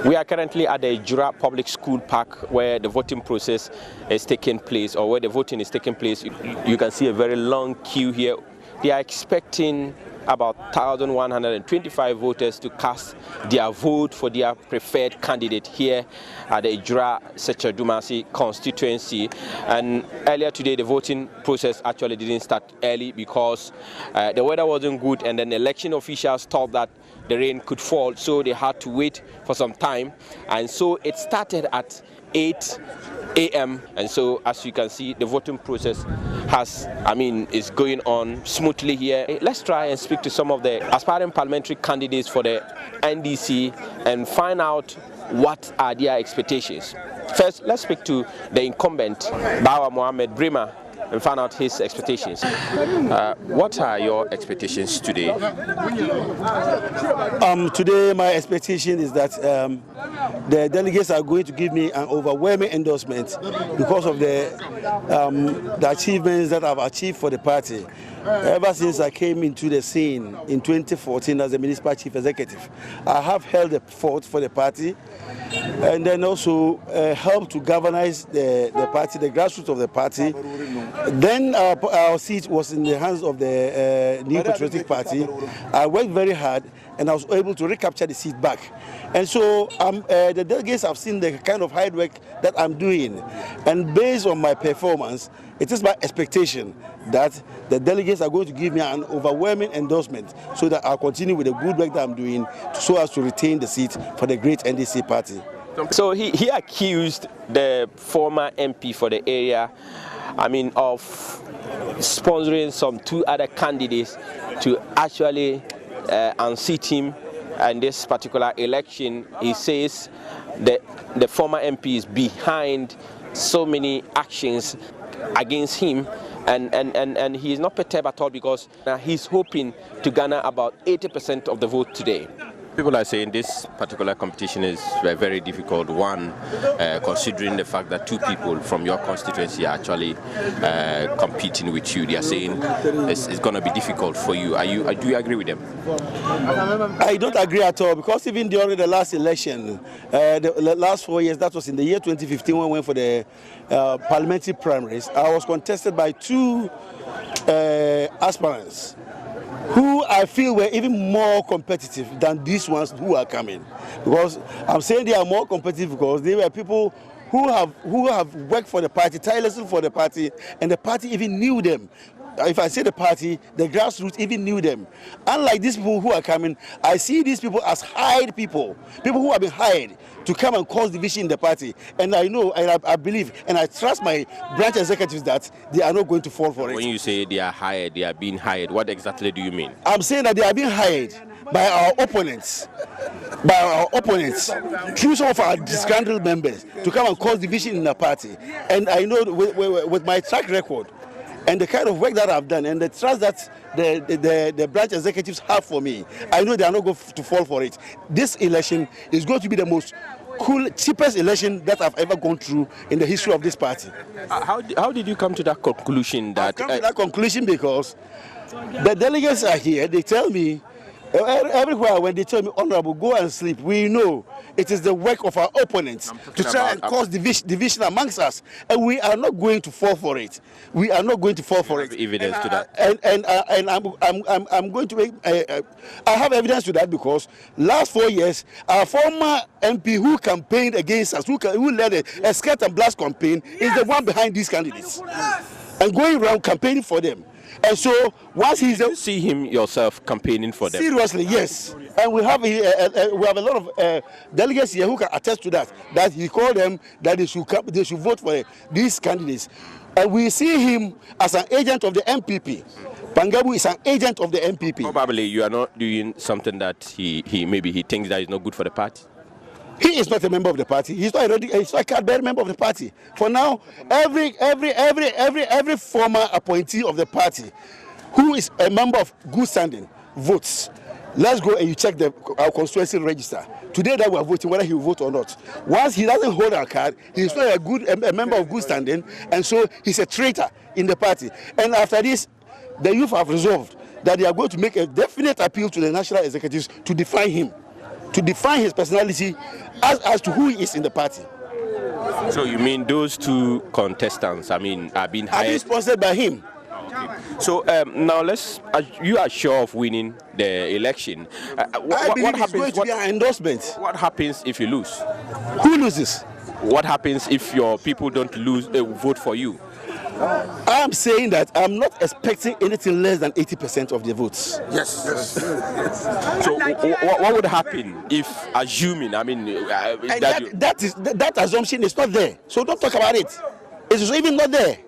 We are currently at the Ejura Public School Park where the voting process is taking place, or where the voting is taking place. You can see a very long queue here. They are expecting about 1,125 voters to cast their vote for their preferred candidate here at the Ejura Sechedumasi constituency. And earlier today, the voting process actually didn't start early because the weather wasn't good, and then election officials thought that the rain could fall, so they had to wait for some time. And so it started at 8 a.m. and so as you can see, the voting process is going on smoothly here. Let's try and speak to some of the aspiring parliamentary candidates for the NDC and find out what are their expectations. First, let's speak to the incumbent, Mahmud Mohammed-Nurudeen, and find out his expectations. What are your expectations today? Today, my expectation is that the delegates are going to give me an overwhelming endorsement because of the achievements that I've achieved for the party. Ever since I came into the scene in 2014 as the municipal chief executive, I have held the fort for the party, and then also helped to galvanize the party, the grassroots of the party. Then our seat was in the hands of the New Patriotic Party. I worked very hard, and I was able to recapture the seat back. And so the delegates have seen the kind of hard work that I'm doing, and based on my performance, it is my expectation that the delegates are going to give me an overwhelming endorsement so that I'll continue with the good work that I'm doing so as to retain the seat for the great NDC party. So he accused the former MP for the area, of sponsoring some two other candidates to actually unseat him in this particular election. He says that the former MP is behind so many actions against him, and he is not perturbed at all because he's hoping to garner about 80% of the vote today. People are saying this particular competition is a very difficult one, considering the fact that two people from your constituency are actually competing with you. They are saying it's going to be difficult for you. Do you agree with them? I don't agree at all, because even during the last election, the last 4 years, that was in the year 2015 when we went for the parliamentary primaries, I was contested by two aspirants who I feel were even more competitive than these ones who are coming. Because I'm saying they are more competitive because they were people who have worked for the party, tirelessly for the party, and the party even knew them. If I say the party, the grassroots even knew them. Unlike these people who are coming, I see these people as hired people who have been hired to come and cause division in the party. And I know, and I believe, and I trust my branch executives that they are not going to fall for it. When you say they are hired, they are being hired, what exactly do you mean? I'm saying that they are being hired by our opponents, through some of our disgruntled members, to come and cause division in the party. And I know with my track record, and the kind of work that I've done, and the trust that the branch executives have for me, I know they are not going to fall for it. This election is going to be the most cheapest election that I've ever gone through in the history of this party. How did you come to that conclusion? I come to that conclusion because the delegates are here. They tell me, everywhere when they tell me, Honorable, go and sleep, we know it is the work of our opponents to try and cause division amongst us, and we are not going to fall for it. We are not going to fall for it. Evidence to that. And I'm going to make. I have evidence to that because last 4 years, our former MP who campaigned against us, who led a skirt and blast campaign, is the one behind these candidates and going around campaigning for them. And so once he's, you see him yourself campaigning for them? Seriously, yes. And we have a lot of delegates here who can attest to that. That he called them that they should vote for these candidates. And we see him as an agent of the MPP. Pangabu is an agent of the MPP. Probably you are not doing something that he thinks that is not good for the party. He is not a member of the party. He's not a card-bearer member of the party. For now, every former appointee of the party who is a member of good standing votes. Let's go and you check our constituency register. Today that we are voting, whether he will vote or not. Once he doesn't hold our card, he is not a member of good standing, and so he's a traitor in the party. And after this, the youth have resolved that they are going to make a definite appeal to the national executives to define him. to define his personality as to who he is in the party. So you mean those two contestants, are being hired? Are being sponsored by him. Okay. So now you are sure of winning the election. What happens? Going to be an endorsement. What happens if you lose? Who loses? What happens if your people don't vote for you? I'm saying that I'm not expecting anything less than 80% of the votes. Yes. So what would happen if, assuming, that assumption is not there. So don't talk about it. It is even not there.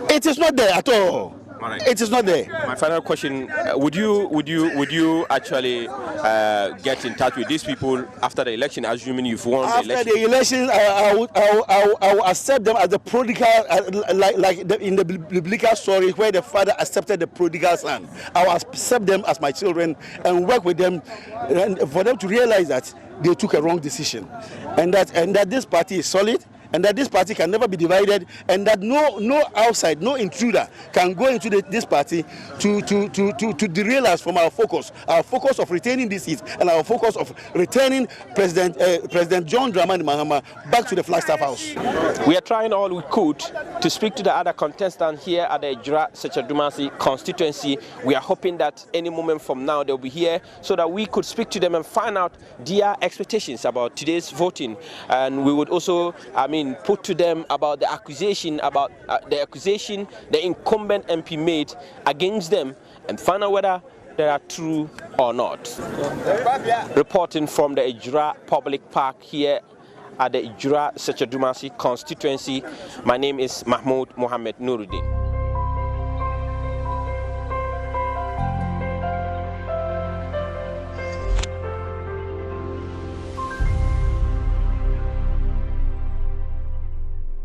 It is not there at all. Right. It is not there. My final question: would you actually get in touch with these people after the election, assuming you've won the election? After the election, I will accept them as the prodigal, in the biblical story where the father accepted the prodigal son. I will accept them as my children and work with them, and for them to realize that they took a wrong decision, and that this party is solid. And that this party can never be divided, and that no outside, no intruder can go into this party to derail us from our focus of retaining this seat, and our focus of returning President John Dramani Mahama back to the Flagstaff House. We are trying all we could to speak to the other contestants here at the Ejura Dumasi constituency. We are hoping that any moment from now they'll be here so that we could speak to them and find out their expectations about today's voting, and we would also, put to them about the accusation the incumbent MP made against them, and find out whether they are true or not. Reporting from the Ejura Public Park here at the Ejura Dumasi constituency, my name is Mahmud Mohammed-Nurudeen.